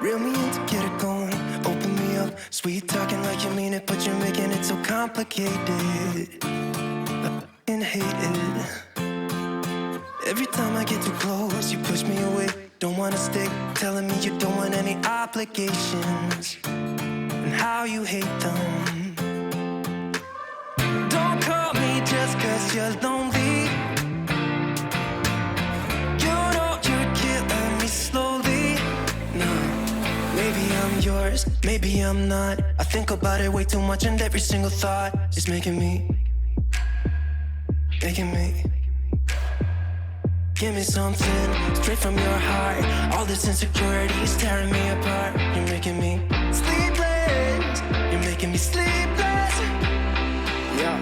Reel me in to get it going, open me up. Sweet talking like you mean it, but you're making it so complicated. I f***ing hate it. Every time I get too close, you push me away. Don't wanna stay, telling me you don't want any obligations, and how you hate them. Don't call me just 'cause you're lonely. You know you're killing me slowly. No, maybe I'm yours, maybe I'm not. I think about it way too much, and every single thought is making me. Give me something straight from your heart. All this insecurity is tearing me apart. You're making me sleepless. You're making me sleepless. Yeah.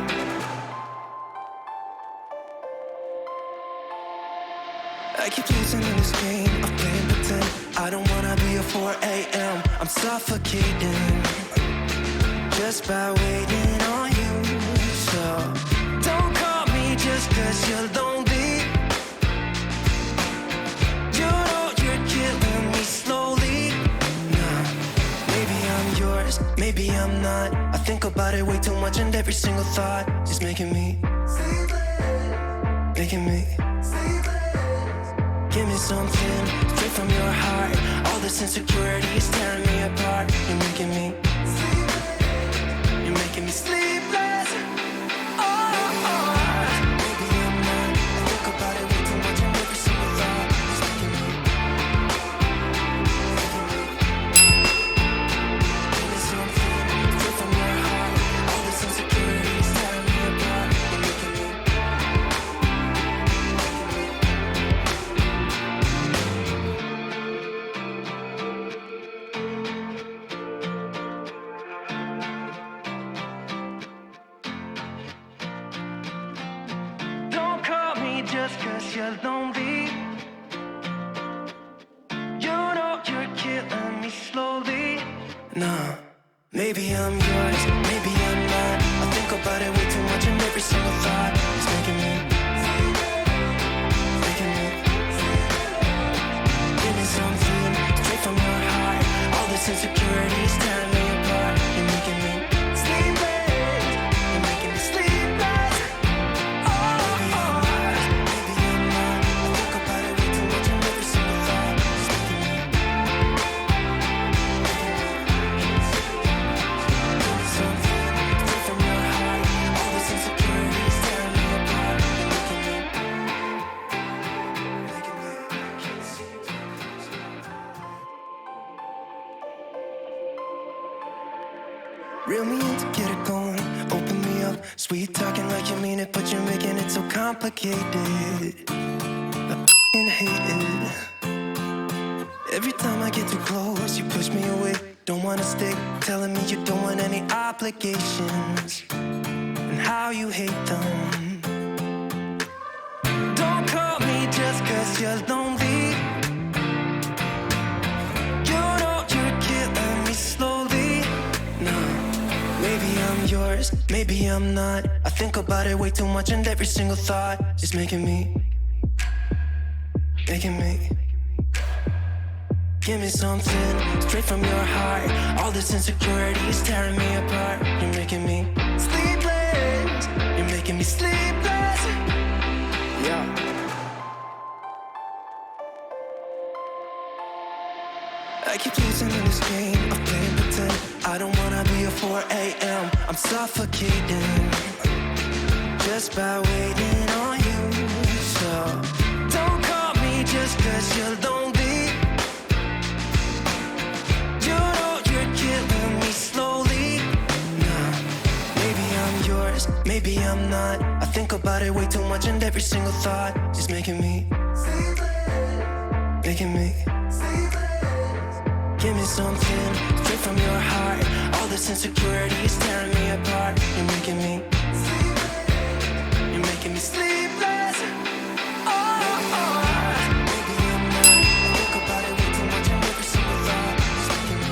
I keep losing in this game of playing pretend. I don't wanna be a 4 a.m. I'm suffocating just by waiting on you. So don't call me just 'cause you're lonely. You know you're killing me slowly. Nah, maybe I'm yours, maybe I'm not. I think about it way too much, and every single thought is making me. Give me something straight from your heart. All this insecurity is tearing me apart. You're making me. You're making me sleepless. Maybe I'm not. I think about it way too much, and every single thought is making me. Give me something straight from your heart. All this insecurity is tearing me apart. You're making me. Don't call me just 'cause you're lonely. You know you're killing me slowly. Nah, maybe I'm yours, maybe I'm not. I think about it way too much, and every single thought is making me. Give me something straight from your heart. All this insecurity is tearing me apart. You're making me sleepless. You're making me sleepless. Maybe I'm yours, maybe I'm not. I think about it way too much, and every single thought is making me. Give me something straight from your heart. All this insecurity is tearing me apart. You're making me. Reel me in to get it going, open me up. Sweet talking like you mean it, but you're making it so complicated. I f***ing hate it. Every time I get too close, you push me away. Don't wanna stay, telling me you don't want any obligations, and how you hate them. Don't call me just 'cause you're lonely. You know you're killing me slowly. No, maybe I'm yours, maybe I'm not. I think about it way too much, and every single thought is making me. Give me something straight from your heart. All this insecurity is tearing me apart. You're making me sleepless. You're making me sleepless. Yeah. I keep losing in this game of playing pretend. I don't wanna be a 4 a.m. I'm suffocating just by waiting on you. So don't call me just 'cause you're lonely. You know you're killing me slowly. Nah, maybe I'm yours, maybe I'm not. I think about it way too much, and every single thought is making me. Give me something straight from your heart. All this insecurity is tearing me apart. You're making me. You're making me sleepless. Maybe I'm not. I think about it way too much, and every single thought is making me.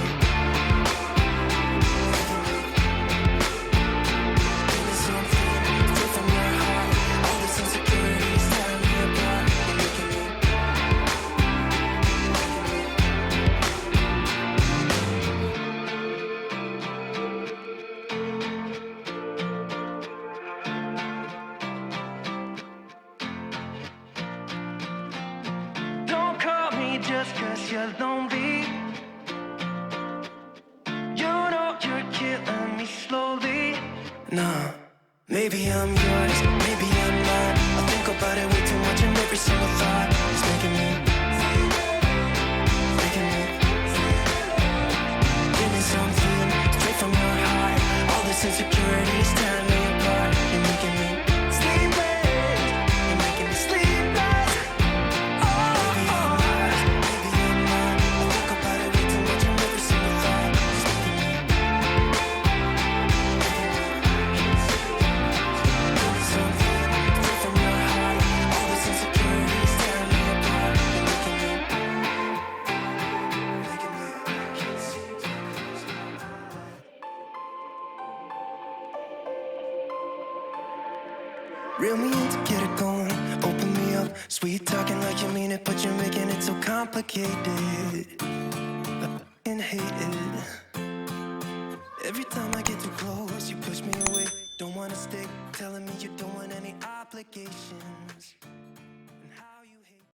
Give me something straight from your heart. All this insecurity is tearing me apart. You're making me. just 'cause you're lonely. You know you're killing me slowly. Nah, maybe I'm yours, maybe I'm not. I think about it way too much, and every single thought is making me. Give me something straight from your heart. All this insecurity is tearing me apart. You're making me sleepless. You're making me sleepless. Maybe I'm yours, maybe I'm not. I think about it way too much, and every single thought is making me. Give me something straight from your heart. All this insecurity is tearing me apart. You're making me. Reel me in to get it going, open me up. Sweet talking like you mean it, but you're making it so complicated. I f***ing hate it. Every time I get too close, you push me away. Don't wanna stay, telling me you don't want any obligations.